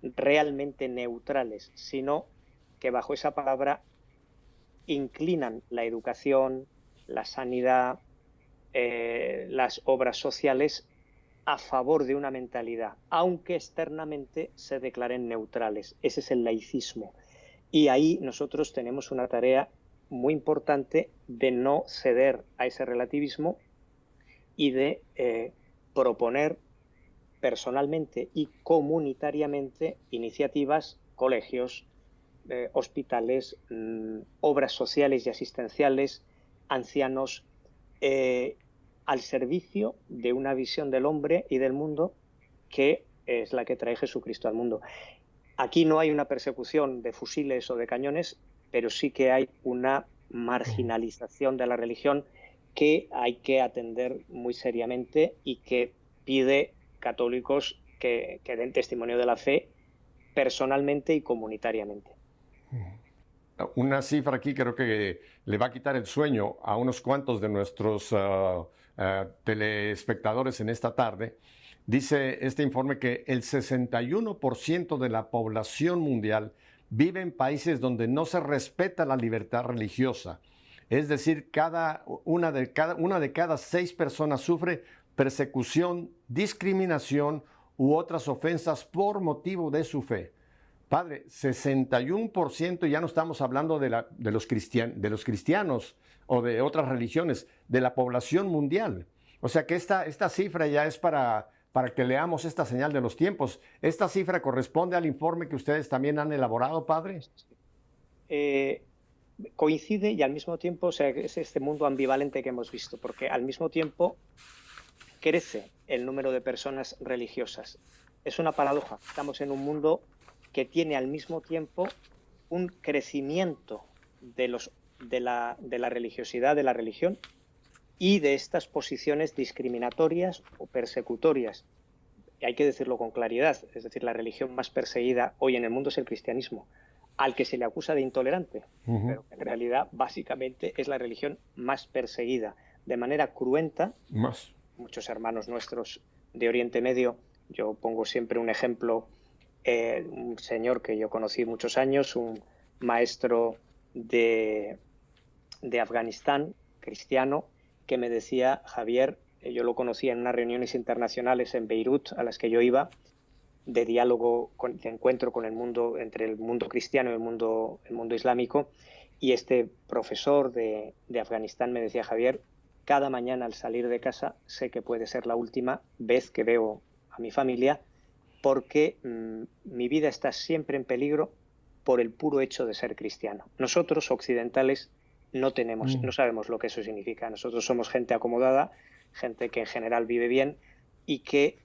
realmente neutrales, sino que bajo esa palabra inclinan la educación, la sanidad, las obras sociales a favor de una mentalidad, aunque externamente se declaren neutrales. Ese es el laicismo. Y ahí nosotros tenemos una tarea muy importante de no ceder a ese relativismo y de proponer personalmente y comunitariamente iniciativas, colegios, hospitales, obras sociales y asistenciales, ancianos, al servicio de una visión del hombre y del mundo que es la que trae Jesucristo al mundo. Aquí no hay una persecución de fusiles o de cañones, pero sí que hay una marginalización de la religión que hay que atender muy seriamente y que pide católicos que den testimonio de la fe personalmente y comunitariamente. Una cifra aquí creo que le va a quitar el sueño a unos cuantos de nuestros telespectadores en esta tarde. Dice este informe que el 61% de la población mundial vive en países donde no se respeta la libertad religiosa. Es decir, una de cada 6 personas sufre persecución, discriminación u otras ofensas por motivo de su fe. Padre, 61%, ya no estamos hablando de los cristianos o de otras religiones, de la población mundial. O sea que esta cifra ya es para que leamos esta señal de los tiempos. ¿Esta cifra corresponde al informe que ustedes también han elaborado, Padre? Coincide y al mismo tiempo, o sea, es este mundo ambivalente que hemos visto, porque al mismo tiempo crece el número de personas religiosas. Es una paradoja. Estamos en un mundo que tiene al mismo tiempo un crecimiento de la religiosidad, de la religión y de estas posiciones discriminatorias o persecutorias. Y hay que decirlo con claridad, es decir, la religión más perseguida hoy en el mundo es el cristianismo, al que se le acusa de intolerante, pero en realidad básicamente es la religión más perseguida, de manera cruenta. Muchos hermanos nuestros de Oriente Medio, yo pongo siempre un ejemplo, un señor que yo conocí muchos años, un maestro de Afganistán, cristiano, que me decía: Javier, yo lo conocía en unas reuniones internacionales en Beirut a las que yo iba, de diálogo, de encuentro con el mundo, entre el mundo cristiano y el mundo islámico, y este profesor de Afganistán me decía: Javier, cada mañana al salir de casa sé que puede ser la última vez que veo a mi familia, porque mi vida está siempre en peligro por el puro hecho de ser cristiano. Nosotros, occidentales, no sabemos lo que eso significa. Nosotros somos gente acomodada, gente que en general vive bien y que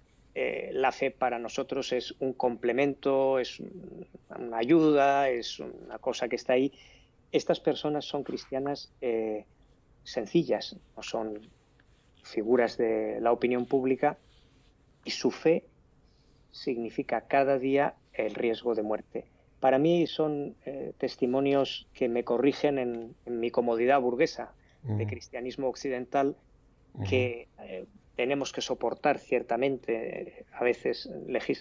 la fe para nosotros es un complemento, es una ayuda, es una cosa que está ahí. Estas personas son cristianas sencillas, no son figuras de la opinión pública, y su fe significa cada día el riesgo de muerte. Para mí son testimonios que me corrigen en mi comodidad burguesa de cristianismo occidental, que tenemos que soportar ciertamente a veces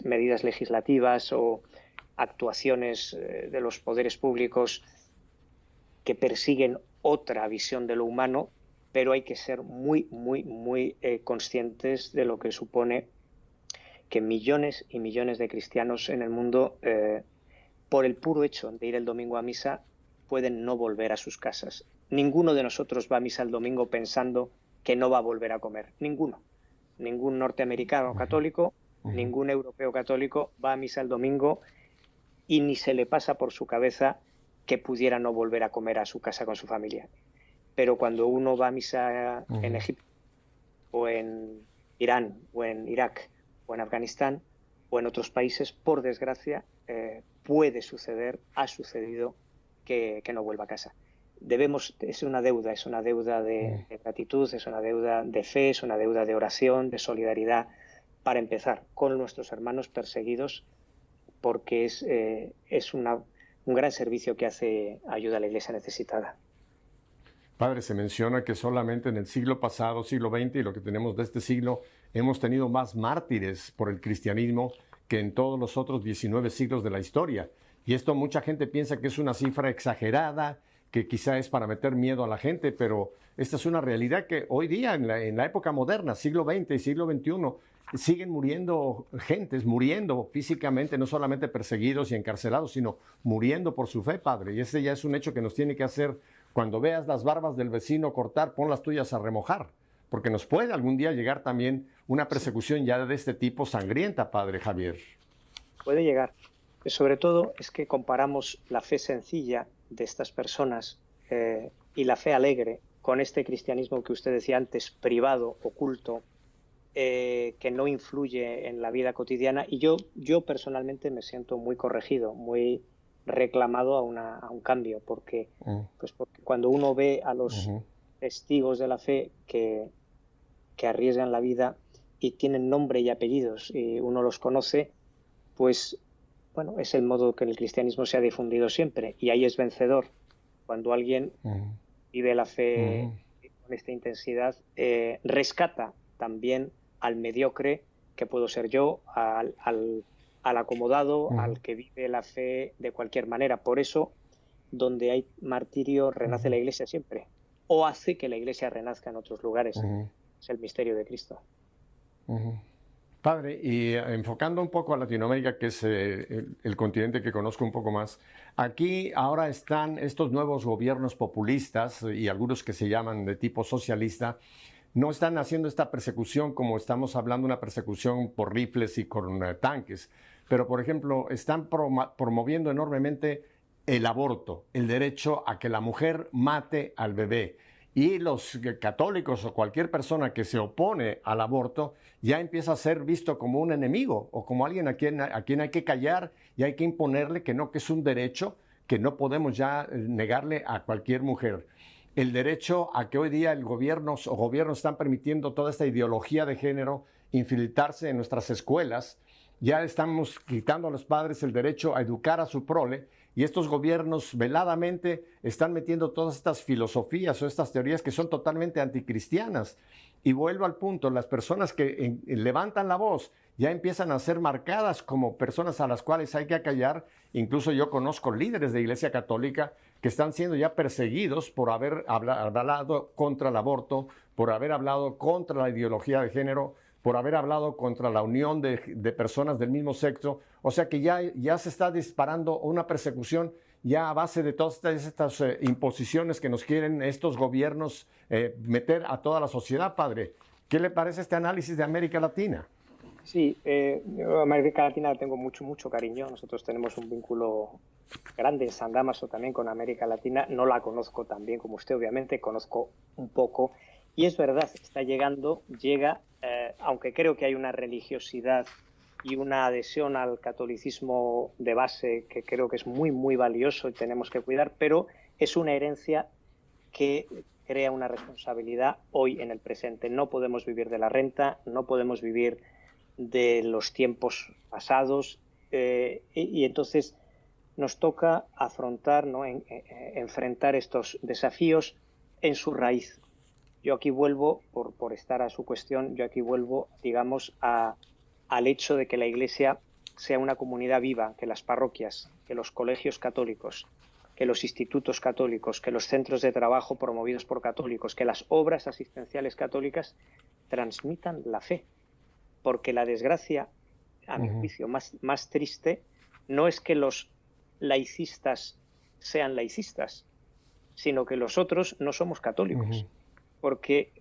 medidas legislativas o actuaciones de los poderes públicos que persiguen otra visión de lo humano, pero hay que ser muy, muy, muy conscientes de lo que supone que millones y millones de cristianos en el mundo, por el puro hecho de ir el domingo a misa, pueden no volver a sus casas. Ninguno de nosotros va a misa el domingo pensando que no va a volver a comer. Ninguno. Ningún norteamericano católico, ningún europeo católico va a misa el domingo y ni se le pasa por su cabeza que pudiera no volver a comer a su casa con su familia. Pero cuando uno va a misa en Egipto, o en Irán, o en Irak, o en Afganistán, o en otros países, por desgracia, puede suceder, ha sucedido, que no vuelva a casa. Es una deuda de gratitud, es una deuda de fe, es una deuda de oración, de solidaridad, para empezar con nuestros hermanos perseguidos, porque es un gran servicio que hace ayuda a la Iglesia necesitada. Padre, se menciona que solamente en el siglo pasado, siglo XX, y lo que tenemos de este siglo, hemos tenido más mártires por el cristianismo que en todos los otros 19 siglos de la historia. Y esto mucha gente piensa que es una cifra exagerada, que quizá es para meter miedo a la gente, pero esta es una realidad que hoy día, en la época moderna, siglo XX y siglo XXI, siguen muriendo gentes, muriendo físicamente, no solamente perseguidos y encarcelados, sino muriendo por su fe, Padre. Y ese ya es un hecho que nos tiene que hacer, cuando veas las barbas del vecino cortar, pon las tuyas a remojar, porque nos puede algún día llegar también una persecución ya de este tipo sangrienta, Padre Javier. Puede llegar. Sobre todo es que comparamos la fe sencilla de estas personas y la fe alegre con este cristianismo que usted decía antes, privado, oculto, que no influye en la vida cotidiana. Y yo personalmente me siento muy corregido, muy reclamado a un cambio, porque cuando uno ve a los testigos de la fe que arriesgan la vida y tienen nombre y apellidos y uno los conoce, pues bueno, es el modo que el cristianismo se ha difundido siempre, y ahí es vencedor. Cuando alguien vive la fe con esta intensidad, rescata también al mediocre, que puedo ser yo, al acomodado, al que vive la fe de cualquier manera. Por eso, donde hay martirio, renace la Iglesia siempre, o hace que la Iglesia renazca en otros lugares. Es el misterio de Cristo. Padre, y enfocando un poco a Latinoamérica, que es el continente que conozco un poco más, aquí ahora están estos nuevos gobiernos populistas y algunos que se llaman de tipo socialista, no están haciendo esta persecución como estamos hablando, una persecución por rifles y con tanques, pero por ejemplo están promoviendo enormemente el aborto, el derecho a que la mujer mate al bebé. Y los católicos o cualquier persona que se opone al aborto ya empieza a ser visto como un enemigo o como alguien a quien hay que callar y hay que imponerle que no, que es un derecho que no podemos ya negarle a cualquier mujer. El derecho a que hoy día el gobierno o gobiernos están permitiendo toda esta ideología de género infiltrarse en nuestras escuelas. Ya estamos quitando a los padres el derecho a educar a su prole, y estos gobiernos veladamente están metiendo todas estas filosofías o estas teorías que son totalmente anticristianas. Y vuelvo al punto, las personas que levantan la voz ya empiezan a ser marcadas como personas a las cuales hay que acallar. Incluso yo conozco líderes de Iglesia Católica que están siendo ya perseguidos por haber hablado contra el aborto, por haber hablado contra la ideología de género, por haber hablado contra la unión de personas del mismo sexo. O sea que ya se está disparando una persecución ya a base de todas estas imposiciones que nos quieren estos gobiernos meter a toda la sociedad, Padre. ¿Qué le parece este análisis de América Latina? Sí, yo a América Latina le tengo mucho cariño. Nosotros tenemos un vínculo grande en San Dámaso también con América Latina. No la conozco tan bien como usted, obviamente, conozco un poco. Y es verdad, llega, aunque creo que hay una religiosidad y una adhesión al catolicismo de base que creo que es muy valioso y tenemos que cuidar, pero es una herencia que crea una responsabilidad hoy en el presente. No podemos vivir de la renta, no podemos vivir de los tiempos pasados, y entonces nos toca afrontar, ¿no? Enfrentar estos desafíos en su raíz. Yo aquí vuelvo, por estar a su cuestión, yo aquí vuelvo, digamos, al hecho de que la Iglesia sea una comunidad viva, que las parroquias, que los colegios católicos, que los institutos católicos, que los centros de trabajo promovidos por católicos, que las obras asistenciales católicas transmitan la fe. Porque la desgracia, a mi juicio, más triste, no es que los laicistas sean laicistas, sino que los otros no somos católicos. Porque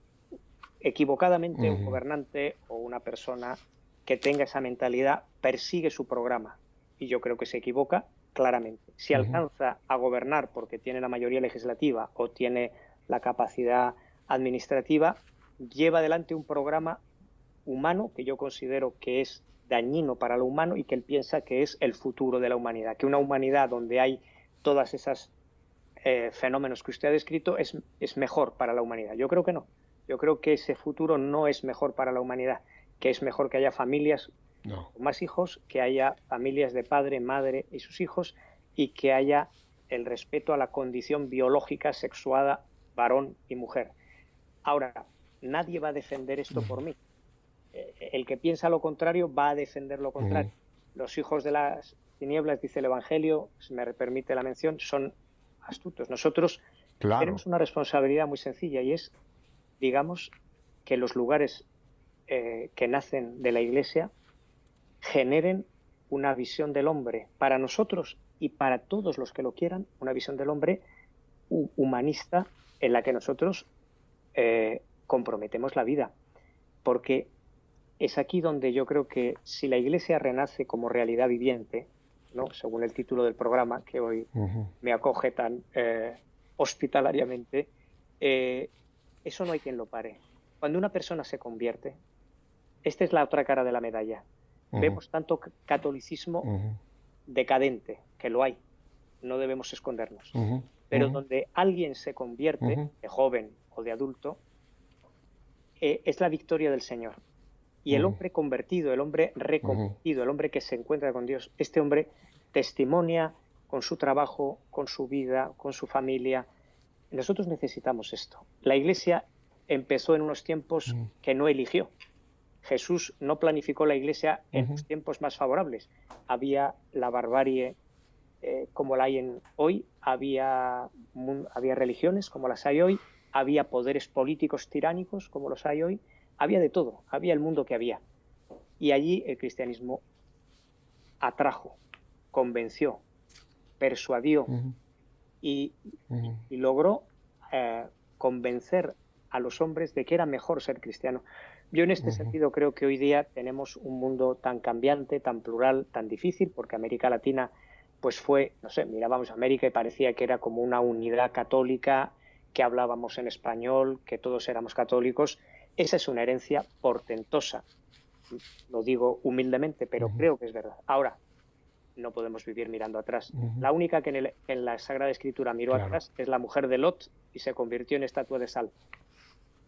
equivocadamente un gobernante o una persona que tenga esa mentalidad persigue su programa, y yo creo que se equivoca claramente. Si alcanza a gobernar porque tiene la mayoría legislativa o tiene la capacidad administrativa, lleva adelante un programa humano que yo considero que es dañino para lo humano y que él piensa que es el futuro de la humanidad, que una humanidad donde hay todas esas fenómenos que usted ha descrito es mejor para la humanidad. Yo creo que no. Yo creo que ese futuro no es mejor para la humanidad, que es mejor que haya familias con más hijos, que haya familias de padre, madre y sus hijos, y que haya el respeto a la condición biológica sexuada varón y mujer. Ahora, nadie va a defender esto por mí. El que piensa lo contrario va a defender lo contrario. Los hijos de las tinieblas, dice el Evangelio, si me permite la mención, son astutos. Nosotros tenemos una responsabilidad muy sencilla, y es, digamos, que los lugares que nacen de la Iglesia generen una visión del hombre para nosotros y para todos los que lo quieran, una visión del hombre humanista en la que nosotros comprometemos la vida. Porque es aquí donde yo creo que si la Iglesia renace como realidad viviente, ¿no?, según el título del programa que hoy me acoge tan hospitalariamente, eso no hay quien lo pare. Cuando una persona se convierte, esta es la otra cara de la medalla. Vemos tanto catolicismo decadente, que lo hay, no debemos escondernos. Pero donde alguien se convierte, de joven o de adulto, es la victoria del Señor. Y el hombre convertido, el hombre reconvertido, el hombre que se encuentra con Dios, este hombre testimonia con su trabajo, con su vida, con su familia. Nosotros necesitamos esto. La Iglesia empezó en unos tiempos que no eligió. Jesús no planificó la Iglesia en los tiempos más favorables. Había la barbarie como la hay hoy, había religiones como las hay hoy, había poderes políticos tiránicos como los hay hoy, había de todo, había el mundo que había. Y allí el cristianismo atrajo, convenció, persuadió y logró convencer a los hombres de que era mejor ser cristiano. Yo en este sentido creo que hoy día tenemos un mundo tan cambiante, tan plural, tan difícil, porque América Latina pues fue, no sé, mirábamos a América y parecía que era como una unidad católica, que hablábamos en español, que todos éramos católicos. Esa es una herencia portentosa, lo digo humildemente, pero creo que es verdad. Ahora, no podemos vivir mirando atrás. La única que en la Sagrada Escritura miró atrás es la mujer de Lot y se convirtió en estatua de sal.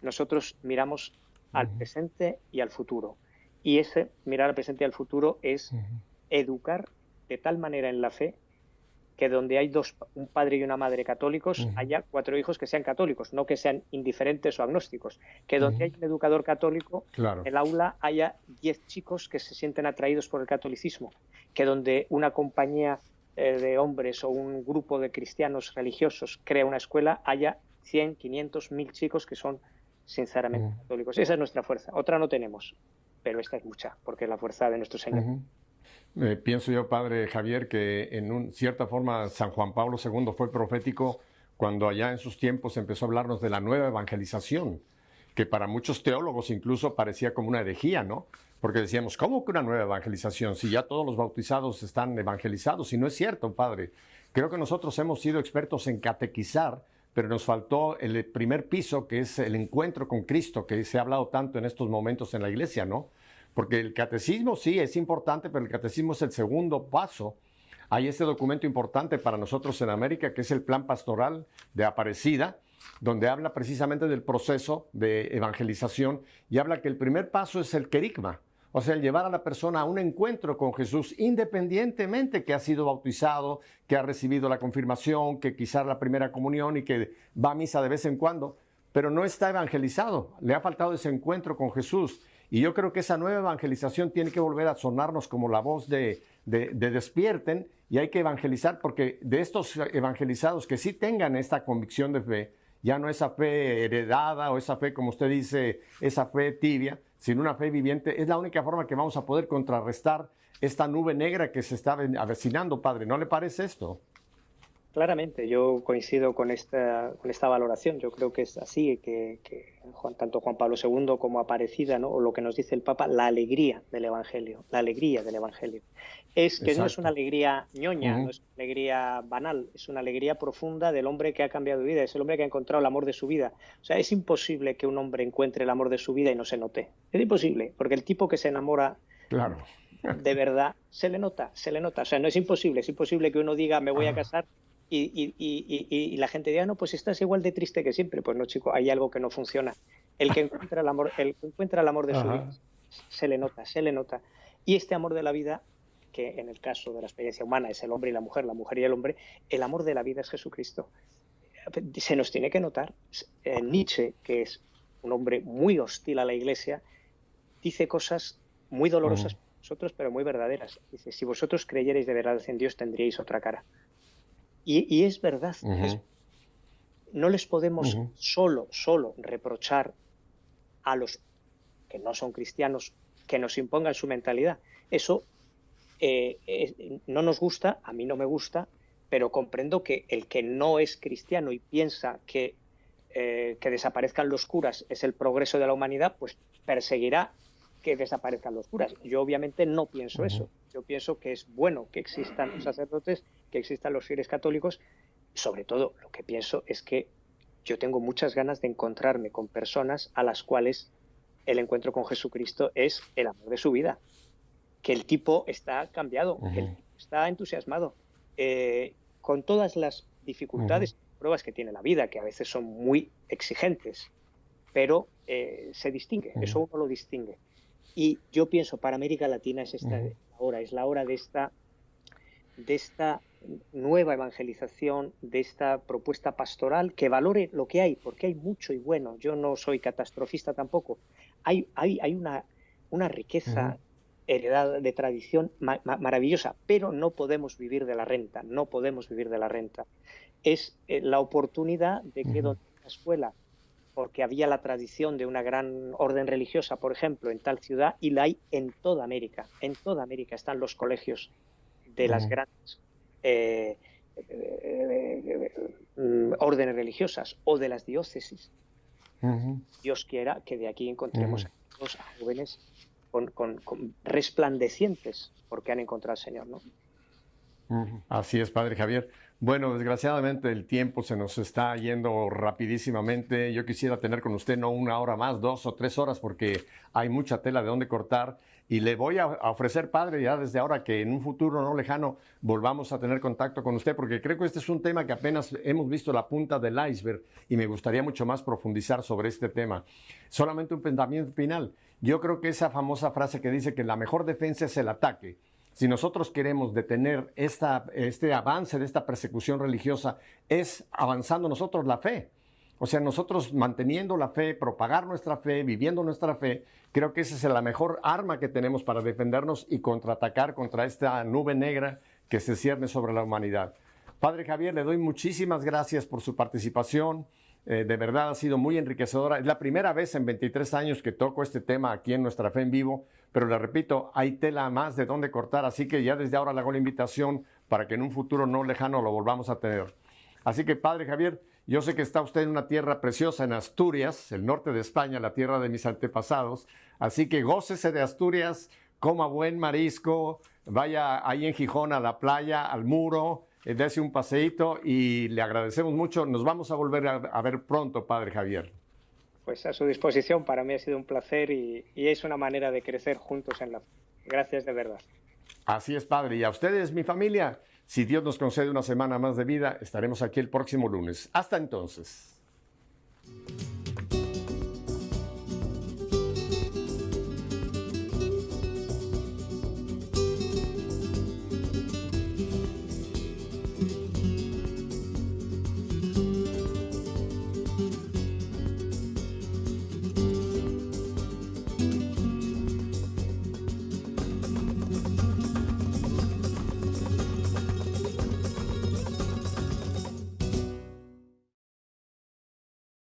Nosotros miramos al presente y al futuro. Y ese mirar al presente y al futuro es educar de tal manera en la fe que donde hay un padre y una madre católicos, haya 4 hijos que sean católicos, no que sean indiferentes o agnósticos. Que donde hay un educador católico, en el aula haya 10 chicos que se sienten atraídos por el catolicismo. Que donde una compañía de hombres o un grupo de cristianos religiosos crea una escuela, haya 100, 500, 1000 chicos que son sinceramente católicos. Esa es nuestra fuerza. Otra no tenemos, pero esta es mucha, porque es la fuerza de nuestro Señor. Pienso yo, padre Javier, que en cierta forma San Juan Pablo II fue profético cuando allá en sus tiempos empezó a hablarnos de la nueva evangelización, que para muchos teólogos incluso parecía como una herejía, ¿no? Porque decíamos, ¿cómo que una nueva evangelización? Si ya todos los bautizados están evangelizados, y no es cierto, padre. Creo que nosotros hemos sido expertos en catequizar, pero nos faltó el primer piso, que es el encuentro con Cristo, que se ha hablado tanto en estos momentos en la iglesia, ¿no? Porque el catecismo sí es importante, pero el catecismo es el segundo paso. Hay este documento importante para nosotros en América, que es el Plan Pastoral de Aparecida, donde habla precisamente del proceso de evangelización y habla que el primer paso es el querigma, o sea, el llevar a la persona a un encuentro con Jesús, independientemente que ha sido bautizado, que ha recibido la confirmación, que quizás la primera comunión y que va a misa de vez en cuando, pero no está evangelizado, le ha faltado ese encuentro con Jesús. Y yo creo que esa nueva evangelización tiene que volver a sonarnos como la voz de despierten, y hay que evangelizar, porque de estos evangelizados que sí tengan esta convicción de fe, ya no esa fe heredada o esa fe, como usted dice, esa fe tibia, sino una fe viviente, es la única forma que vamos a poder contrarrestar esta nube negra que se está avecinando, padre. ¿No le parece esto? Claramente, yo coincido con esta valoración. Yo creo que es así, que tanto Juan Pablo II como Aparecida, ¿no?, o lo que nos dice el Papa, la alegría del Evangelio, la alegría del Evangelio. Es que no es una alegría ñoña, no es una alegría banal, es una alegría profunda del hombre que ha cambiado de vida, es el hombre que ha encontrado el amor de su vida. O sea, es imposible que un hombre encuentre el amor de su vida y no se note. Es imposible, porque el tipo que se enamora de verdad se le nota. O sea, no es imposible que uno diga me voy a casar y la gente diga, no, pues estás igual de triste que siempre. Pues no, chico, hay algo que no funciona. El que encuentra el amor de su vida se le nota. Y este amor de la vida, que en el caso de la experiencia humana es el hombre y la mujer y el hombre, el amor de la vida es Jesucristo. Se nos tiene que notar. Nietzsche, que es un hombre muy hostil a la Iglesia, dice cosas muy dolorosas para nosotros, pero muy verdaderas. Dice, si vosotros creyerais de verdad en Dios, tendríais otra cara. Y es verdad. No les podemos solo reprochar a los que no son cristianos, que nos impongan su mentalidad. Eso no nos gusta, a mí no me gusta, pero comprendo que el que no es cristiano y piensa que desaparezcan los curas es el progreso de la humanidad, pues perseguirá que desaparezcan los curas. Yo obviamente no pienso eso. Yo pienso que es bueno que existan los sacerdotes, que existan los fieles católicos. Sobre todo, lo que pienso es que yo tengo muchas ganas de encontrarme con personas a las cuales el encuentro con Jesucristo es el amor de su vida. Que el tipo está cambiado, que el tipo está entusiasmado, con todas las dificultades y pruebas que tiene la vida, que a veces son muy exigentes, pero se distingue, eso uno lo distingue. Y yo pienso, para América Latina es la hora de esta nueva evangelización, de esta propuesta pastoral que valore lo que hay, porque hay mucho y bueno. Yo no soy catastrofista tampoco. Hay una riqueza heredada de tradición maravillosa, pero no podemos vivir de la renta, no podemos vivir de la renta. Es la oportunidad de que donde una escuela, porque había la tradición de una gran orden religiosa, por ejemplo, en tal ciudad, y la hay en toda América están los colegios de las grandes órdenes religiosas o de las diócesis. Dios quiera que de aquí encontremos a jóvenes con resplandecientes porque han encontrado al Señor, ¿no? Así es, Padre Javier. Bueno, desgraciadamente el tiempo se nos está yendo rapidísimamente. Yo quisiera tener con usted no 1 hora más, 2 o 3 horas, porque hay mucha tela de dónde cortar. Y le voy a ofrecer, Padre, ya desde ahora que en un futuro no lejano volvamos a tener contacto con usted, porque creo que este es un tema que apenas hemos visto la punta del iceberg y me gustaría mucho más profundizar sobre este tema. Solamente un pensamiento final. Yo creo que esa famosa frase que dice que la mejor defensa es el ataque. Si nosotros queremos detener este avance de esta persecución religiosa, es avanzando nosotros la fe. O sea, nosotros manteniendo la fe, propagar nuestra fe, viviendo nuestra fe, creo que esa es la mejor arma que tenemos para defendernos y contraatacar contra esta nube negra que se cierne sobre la humanidad. Padre Javier, le doy muchísimas gracias por su participación. De verdad ha sido muy enriquecedora. Es la primera vez en 23 años que toco este tema aquí en Nuestra Fe en Vivo, pero le repito, hay tela más de dónde cortar, así que ya desde ahora le hago la invitación para que en un futuro no lejano lo volvamos a tener. Así que, Padre Javier, yo sé que está usted en una tierra preciosa, en Asturias, el norte de España, la tierra de mis antepasados, así que gócese de Asturias, coma buen marisco, vaya ahí en Gijón a la playa, al Muro, dése un paseíto y le agradecemos mucho. Nos vamos a volver a ver pronto, Padre Javier. Pues a su disposición, para mí ha sido un placer y es una manera de crecer juntos en la fe. Gracias de verdad. Así es, Padre. Y a ustedes, mi familia, si Dios nos concede una semana más de vida, estaremos aquí el próximo lunes. Hasta entonces.